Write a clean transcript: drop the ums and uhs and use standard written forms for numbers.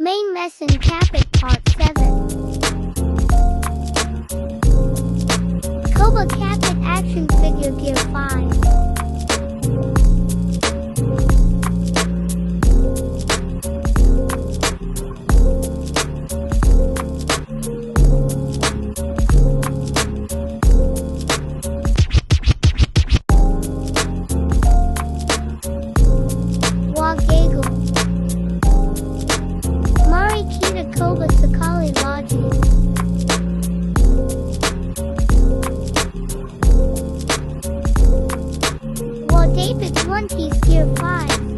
Main mesin capit part 7. Koba capit action figure gear 5. Koba sakali logi. David 1 piece gear 5.